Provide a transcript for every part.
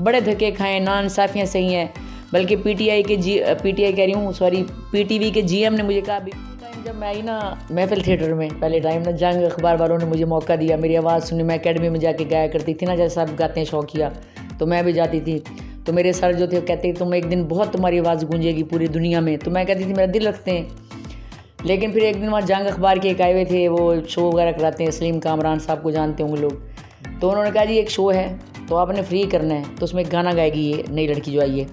बड़े धक्के खाए, नाइंसाफ़ियाँ सही हैं। बल्कि पीटीआई कह रही हूँ, सॉरी, पीटीवी के जीएम ने मुझे कहा, अभी टाइम जब मैं आई ना महफिल थिएटर में, पहले टाइम ना जंग अखबार वालों ने मुझे मौका दिया, मेरी आवाज़ सुनी, मैं एकेडमी में जाके गाया करती थी ना, जैसे आप गाते हैं शौकिया, तो मैं भी जाती थी। तो मेरे सर जो थे वो कहते तुम एक दिन बहुत तुम्हारी आवाज़ गूंजेगी पूरी दुनिया में। तो मैं कहती थी मेरा दिल रखते हैं। लेकिन फिर एक दिन वहाँ जंग अखबार के एक आए हुए थे, वो शो वगैरह कराते हैं, सलीम कामरान साहब को जानते होंगे लोग। तो उन्होंने कहा जी एक शो है तो आपने फ्री करना है, तो उसमें गाना गाएगी ये नई लड़की जो आई है।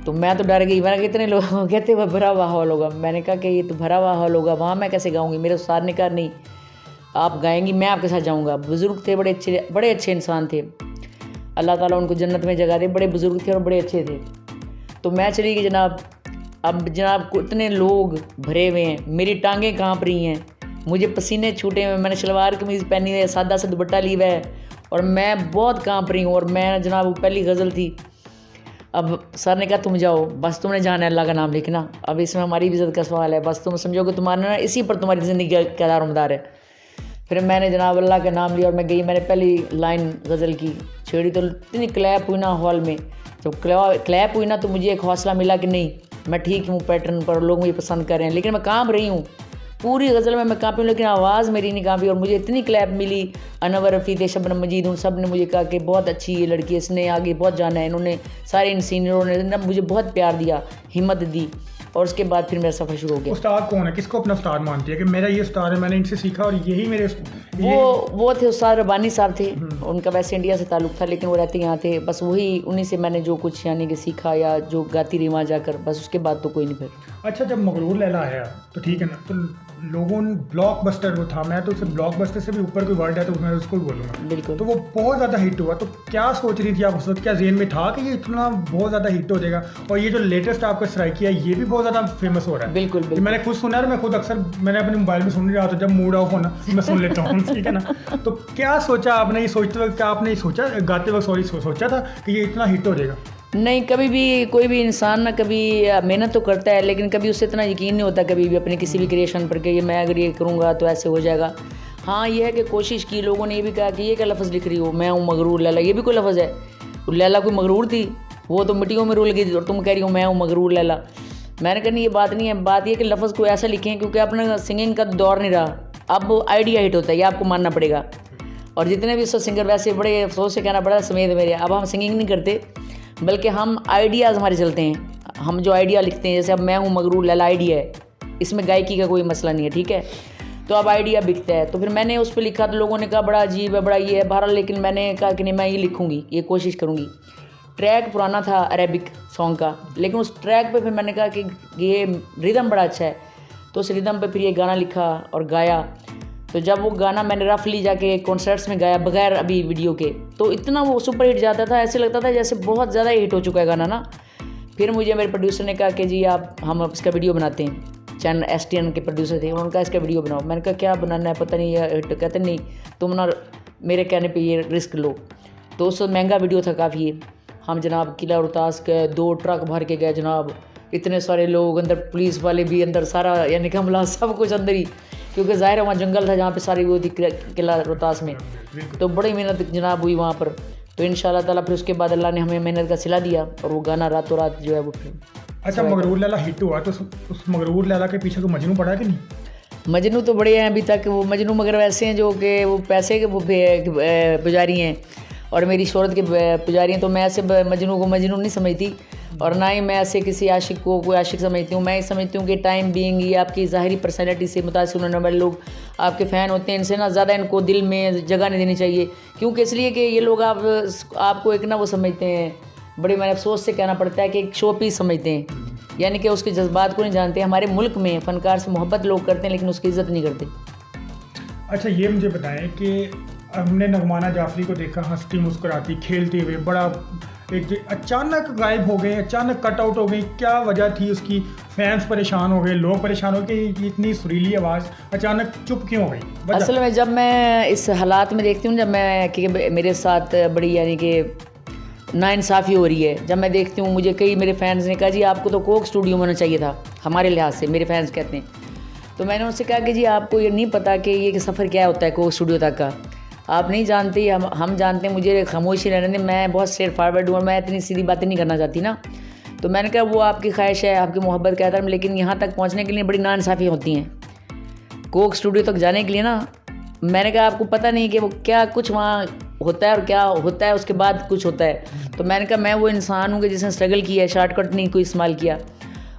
तो मैं तो डर गई, मैंने कितने लोग कहते वह भरा हुआ हॉल होगा। मैंने कहा कि ये तो भरा हुआ हॉल होगा, वहाँ मैं कैसे गाऊँगी। मेरे उस्ताद ने कहा नहीं आप गाएंगी, मैं आपके साथ जाऊँगा। बुज़ुर्ग थे, बड़े अच्छे इंसान थे, अल्लाह ताला उनको जन्नत में जगह दे। बड़े बुज़ुर्ग थे और बड़े अच्छे थे। तो मैं चली गई जनाब। अब जनाब इतने लोग भरे हुए हैं, मेरी टांगें काँप रही हैं, मुझे पसीने छूटे हुए, मैंने शलवार कमीज़ पहनी है, सादा सा दुपट्टा लिया है और मैं बहुत काँप रही हूँ। और मैं जनाब वो पहली गज़ल थी। अब सर ने कहा तुम जाओ, बस तुमने जाना है, अल्लाह का नाम लिखना। अब इसमें हमारी भी इज़्ज़त का सवाल है, बस तुम समझो कि तुम्हारा ना इसी पर तुम्हारी ज़िंदगी का दारोमदार है। फिर मैंने जनाब अल्लाह का नाम लिया और मैं गई। मैंने पहली लाइन गज़ल की छेड़ी तो इतनी क्लैप हुई ना हॉल में। जब क्लैप हुई ना तो मुझे एक हौसला मिला कि नहीं मैं ठीक हूँ पैटर्न पर, लोग मुझे पसंद कर रहे हैं। लेकिन मैं काँप रही हूँ, पूरी गज़ल में मैं काँपी हूँ, लेकिन आवाज़ मेरी नहीं काँपी। और मुझे इतनी क्लैप मिली, अनवर रफ़ी थे, शबनम मजीद, उन सब ने मुझे कहा कि बहुत अच्छी ये लड़की, इसने आगे बहुत जाना है। इन्होंने सारे इन सीनियरों ने मुझे बहुत प्यार दिया, हिम्मत दी। और उसके बाद फिर मेरा सफ़र शुरू हो गया। उस्ताद कौन है, किसको अपना उस्ताद मानती है कि मेरा ये उस्ताद है, मैंने इनसे सीखा और यही मेरे वो थे उस्ताद रब्बानी साहब थे। उनका वैसे इंडिया से ताल्लुक़ था लेकिन वो रहते यहाँ थे। बस वही उन्हीं से मैंने जो कुछ यानी कि सीखा या जो गाती रही वहाँ जाकर, बस उसके बाद तो कोई नहीं फिर। अच्छा, जब मगरूर लैला आया तो ठीक है ना, तो लोगों ने ब्लॉकबस्टर वो था, मैं तो उसे ब्लॉकबस्टर से भी ऊपर कोई वर्ड है तो मैं उसको भी बोलूँगा। बिल्कुल। तो वो बहुत ज़्यादा हिट हुआ। तो क्या सोच रही थी आप उस वक्त, क्या जेहन में था कि ये इतना बहुत ज़्यादा हिट हो जाएगा? और ये जो लेटेस्ट आपका स्ट्राइक किया ये भी बहुत ज़्यादा फेमस हो रहा है। बिल्कुल, बिल्कुल। मैंने खुद सुना है, मैं खुद अक्सर मैंने अपने मोबाइल में सुन रहा था, जब मूड ऑफ होना मैं सुन लेता हूँ ठीक है ना। तो क्या सोचा आपने, ये सोचते वक्त क्या आपने सोचा, गाते वक्त सोचा था कि ये इतना हिट हो जाएगा? नहीं, कभी भी कोई भी इंसान ना कभी मेहनत तो करता है लेकिन कभी उससे इतना यकीन नहीं होता कभी भी अपने किसी भी क्रिएशन पर कि ये मैं अगर ये करूँगा तो ऐसे हो जाएगा। हाँ, ये है कि कोशिश की। लोगों ने ये भी कहा कि ये क्या लफ्ज़ लिख रही हो, मैं हूँ मगरूर लैला, ये भी कोई लफ्ज़ है? लैला कोई मगरूर थी? वो तो मिट्टियों में रुल गई थी और तुम कह रही हो मैं हूँ मगरूर लैला। मैंने कहा नहीं, ये बात नहीं है। बात ये कि लफ्ज़ को ऐसा लिखें क्योंकि अपना सिंगिंग का दौर नहीं रहा, अब आइडिया हिट होता है, ये आपको मानना पड़ेगा। और जितने भी सिंगर वैसे बड़े अफसोस से कहना पड़ा समेत मेरे, अब हम सिंगिंग नहीं करते बल्कि हम आइडियाज़ हमारे चलते हैं। हम जो आइडिया लिखते हैं, जैसे अब मैं हूँ मगरूर लैला आइडिया है, इसमें गायकी का कोई मसला नहीं है, ठीक है। तो अब आइडिया बिकता है, तो फिर मैंने उस पर लिखा तो लोगों ने कहा बड़ा अजीब है, बड़ा ये है, बहरहाल। लेकिन मैंने कहा कि नहीं, मैं ये लिखूँगी, ये कोशिश करूँगी। ट्रैक पुराना था अरेबिक सॉन्ग का, लेकिन उस ट्रैक पे फिर मैंने कहा कि ये रिदम बड़ा अच्छा है, तो उस रिदम पे फिर ये गाना लिखा और गाया। तो जब वो गाना मैंने रफली जाके कॉन्सर्ट्स में गाया बगैर अभी वीडियो के, तो इतना वो सुपर हिट जाता था, ऐसे लगता था जैसे बहुत ज़्यादा हिट हो चुका है गाना ना। फिर मुझे मेरे प्रोड्यूसर ने कहा कि जी हम इसका वीडियो बनाते हैं। चैनल STN के प्रोड्यूसर थे, उन्होंने कहा इसका वीडियो बनाओ। मैंने कहा क्या बनाना है, पता नहीं है हिट। कहते नहीं, तुम ना मेरे कहने पर ये रिस्क लो। तो उस महंगा वीडियो था काफ़ी। हम जनाब किला रोहतास गए, 2 ट्रक भर के गए जनाब, इतने सारे लोग अंदर, पुलिस वाले भी अंदर, सारा यानी कि हमला सब कुछ अंदर ही, क्योंकि ज़ाहिर है वहाँ जंगल था जहाँ पे सारी वो थी किला रोहतास में। तो बड़ी मेहनत जनाब हुई वहाँ पर। तो इंशाल्लाह ताला फिर उसके बाद अल्लाह ने हमें मेहनत का सिला दिया और वो गाना रातों रात जो है वो फिर। अच्छा, मगरूर लैला हिट हुआ तो उस मगरूर लैला के पीछे कोई मजनू पड़ा कि नहीं? मजनू तो बड़े हैं अभी तक वो मजनू, मगर वैसे हैं जो कि वो पैसे के वो पुजारी हैं और मेरी शोहरत के पुजारी हैं। तो मैं ऐसे मजनू को मजनू नहीं समझती और ना ही मैं ऐसे किसी आशिक को कोई आशिक समझती हूँ। मैं ये समझती हूँ कि टाइम बीइंग ये आपकी ज़ाहिरी पर्सनैलिटी से मुतासिर होने वाले लोग आपके फ़ैन होते हैं, इनसे ना ज़्यादा इनको दिल में जगह नहीं देनी चाहिए। क्योंकि इसलिए कि ये लोग आपको एक ना वो समझते हैं, बड़े मैंने अफसोस से कहना पड़ता है कि एक शो पीस समझते हैं, यानी कि उसके जज्बात को नहीं जानते। हमारे मुल्क में फ़नकार से मोहब्बत लोग करते हैं लेकिन उसकी इज़्ज़त नहीं करते। अच्छा, ये मुझे बताएं कि हमने नगमाना जाफरी को देखा हंसती मुस्कुराती खेलते हुए, बड़ा एक अचानक गायब हो गए, अचानक कट आउट हो गई। क्या वजह थी उसकी? फैंस परेशान हो गए, लोग परेशान हो गए कि इतनी सुरीली आवाज़ अचानक चुप क्यों हो गई? असल में जब मैं इस हालात में देखती हूँ, जब मैं कि मेरे साथ बड़ी यानी कि नाइंसाफ़ी हो रही है, जब मैं देखती हूँ, मुझे कई मेरे फैंस ने कहा जी आपको तो कोक स्टूडियो में होना चाहिए था, हमारे लिहाज से मेरे फैंस कहते हैं। तो मैंने उनसे कहा कि जी आपको ये नहीं पता कि ये सफ़र क्या होता है कोक स्टूडियो तक का। आप नहीं जानती, हम जानते हैं, मुझे खामोशी रहने दें। मैं बहुत स्ट्रेट फारवर्ड हूँ और मैं इतनी सीधी बातें नहीं करना चाहती ना। तो मैंने कहा वो आपकी ख्वाहिश है, आपकी मोहब्बत का एहतराम, लेकिन यहाँ तक पहुँचने के लिए बड़ी नाइंसाफ़ियाँ होती हैं। कोक स्टूडियो तक जाने के लिए ना, मैंने कहा आपको पता नहीं कि वो क्या कुछ वहाँ होता है और क्या होता है उसके बाद कुछ होता है। तो मैंने कहा मैं वो इंसान हूँ कि जिसने स्ट्रगल किया है, शॉर्टकट नहीं कोई इस्तेमाल किया।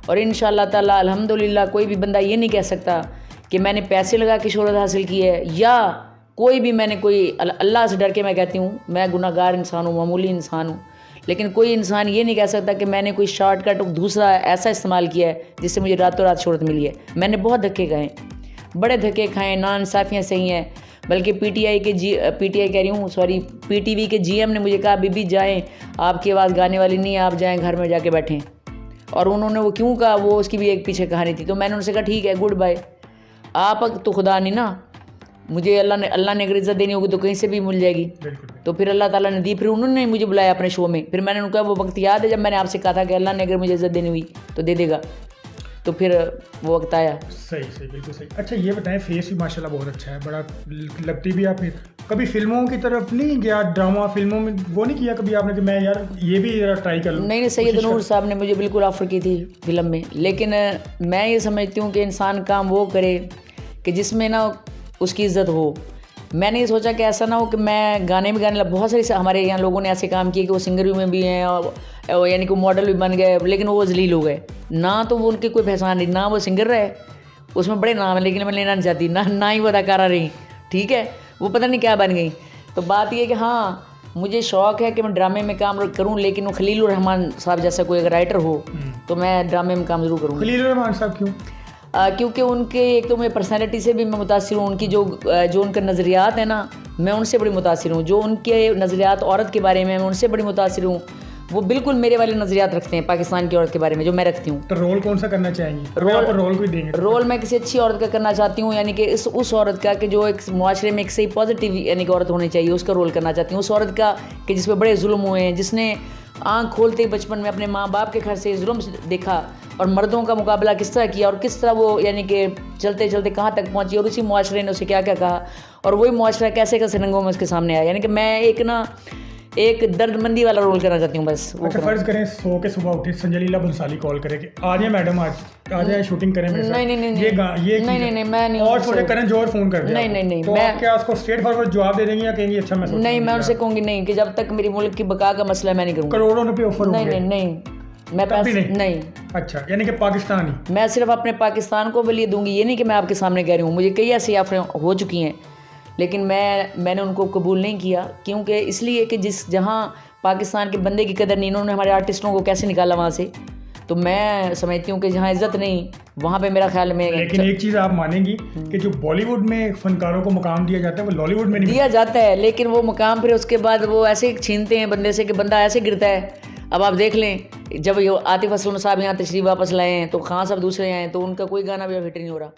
और इंशाअल्लाह ताला अल्हम्दुलिल्लाह कोई भी बंदा ये नहीं कह सकता कि मैंने पैसे लगा के शोहरत हासिल की है, या कोई भी मैंने कोई अल्लाह से डर के मैं कहती हूँ, मैं गुनाहगार इंसान हूँ, मामूली इंसान हूँ, लेकिन कोई इंसान ये नहीं कह सकता कि मैंने कोई शॉर्टकट दूसरा ऐसा इस्तेमाल किया है जिससे मुझे रातों रात शोहरत मिली है। मैंने बहुत धक्के खाए, बड़े धक्के खाए, नाइंसाफ़ियाँ सही हैं। बल्कि पीटीआई कह रही हूँ, सॉरी, पीटीवी के जीएम ने मुझे कहा बीबी जाएं, आपकी आवाज़ गाने वाली नहीं है, आप जाएं घर में जाके बैठें। और उन्होंने वो क्यों कहा, वो उसकी भी एक पीछे कहानी थी। तो मैंने उनसे कहा ठीक है, गुड बाय। आप तो खुदा नहीं ना, मुझे अल्लाह ने अगर इज़्ज़त देनी होगी तो कहीं से भी मिल जाएगी। तो फिर अल्लाह ताला ने दी, फिर उन्होंने मुझे बुलाया अपने शो में। फिर मैंने उनका वो वक्त याद है जब मैंने आपसे कहा था कि अल्लाह ने अगर मुझे इज़्ज़त देनी हुई तो दे देगा। तो फिर वो वक्त आया। सही बिल्कुल सही। अच्छा ये बताएं, फेस भी माशाल्लाह बहुत अच्छा है, बड़ा लगती भी आपने कभी फिल्मों की तरफ नहीं गया, ड्रामा फिल्मों में वो नहीं किया कभी आपने कि मैं यार ये भी जरा ट्राई कर लूँ? नहीं, सैयद नूर साहब ने मुझे बिल्कुल ऑफ़र की थी फिल्म में, लेकिन मैं ये समझती हूँ कि इंसान काम वो करे कि जिसमें ना उसकी इज़्ज़त हो। मैंने ये सोचा कि ऐसा ना हो कि मैं गाने भी गाने बहुत सारे हमारे यहाँ लोगों ने ऐसे काम किए कि वो सिंगर में भी हैं और यानी कि मॉडल भी बन गए, लेकिन वो जलील हो गए ना। तो वो उनकी कोई पहचान नहीं, ना वो सिंगर रहे, उसमें बड़े नाम है लेकिन मैं लेना नहीं चाहती, ना ही वो अदाकारा रही, ठीक है, वो पता नहीं क्या बन गई। तो बात ये कि हाँ मुझे शौक़ है कि मैं ड्रामे में काम करूँ, लेकिन वो खलीलुर रहमान साहब जैसा कोई अगर राइटर हो तो मैं ड्रामे में काम ज़रूर करूँगी। खलीलुर रहमान साहब क्यों? क्योंकि उनके एक तो मैं पर्सनैलिटी से भी मैं मुतासिर हूँ, उनकी जो उनके नज़रियात है ना, मैं उनसे बड़ी मुतासिर हूँ। जो उनके नज़रियात औरत के बारे में, मैं उनसे बड़ी मुतासिर हूँ। वो बिल्कुल मेरे वाले नज़रियात रखते हैं पाकिस्तान की औरत के बारे में जो मैं रखती हूँ। तो रोल कौन सा करना चाहेंगी? रोल कोई देंगे? रोल मैं किसी अच्छी औरत का करना चाहती हूँ, यानी कि उस औरत का कि जो एक माशरे में एक सही पॉजिटिव यानी कि औरत होनी चाहिए, उसका रोल करना चाहती हूँ। उस औरत का कि जिस पर बड़े जुल्म हुए हैं, जिसने आँख खोलते ही बचपन में अपने माँ बाप के घर से जुल्म देखा और मर्दों का मुकाबला किस तरह किया और किस तरह वो यानी कि चलते चलते कहाँ तक पहुँची और उसी मुआशरे ने उसे क्या क्या कहा और वही मुआशरा कैसे कैसे रंगों में उसके सामने आया। यानी कि मैं एक दर्दमंदी वाला रोल करना चाहती हूँ बस। अच्छा फ़र्ज़ करें सो के सुबह उठी संजय लीला भंसाली कॉल करे कि आ जाए मैडम, आज आ जाए शूटिंग करें मेरे साथ। नहीं, मैं नहीं। और छोटे करण जौहर फ़ोन कर दिया। नहीं, तो आप क्या उसको स्ट्रेट फॉरवर्ड जवाब दे देंगी या कहेंगी अच्छा मैं नहीं, मैं उनसे कहूँगी नहीं कि जब तक मेरी मुल्क की बका का मसला मैं नहीं करूँगी। करोड़ों रुपये ऑफर नहीं, मैं पैसे नहीं। अच्छा, यानी कि पाकिस्तानी, मैं सिर्फ अपने पाकिस्तान को वली दूंगी, ये नहीं कि मैं आपके सामने कह रही हूँ। मुझे कई ऐसी ऑफरें हो चुकी हैं, लेकिन मैंने उनको कबूल नहीं किया, क्योंकि इसलिए कि जहाँ पाकिस्तान के बंदे की कदर नहीं, इन्होंने हमारे आर्टिस्टों को कैसे निकाला वहाँ से। तो मैं समझती हूँ कि जहाँ इज़्ज़त नहीं वहाँ पे मेरा ख्याल में। लेकिन एक चीज़ आप मानेंगी कि जो बॉलीवुड में फनकारों को मुकाम दिया जाता है वो लॉलीवुड में नहीं दिया जाता है, लेकिन वो मुकाम फिर उसके बाद वो ऐसे छीनते हैं बंदे से कि बंदा ऐसे गिरता है। अब आप देख लें, जब ये आतिफ असलम साहब यहाँ तशरीफ़ वापस लाए हैं तो खान साहब दूसरे आए हैं तो उनका कोई गाना भी हिट नहीं हो रहा।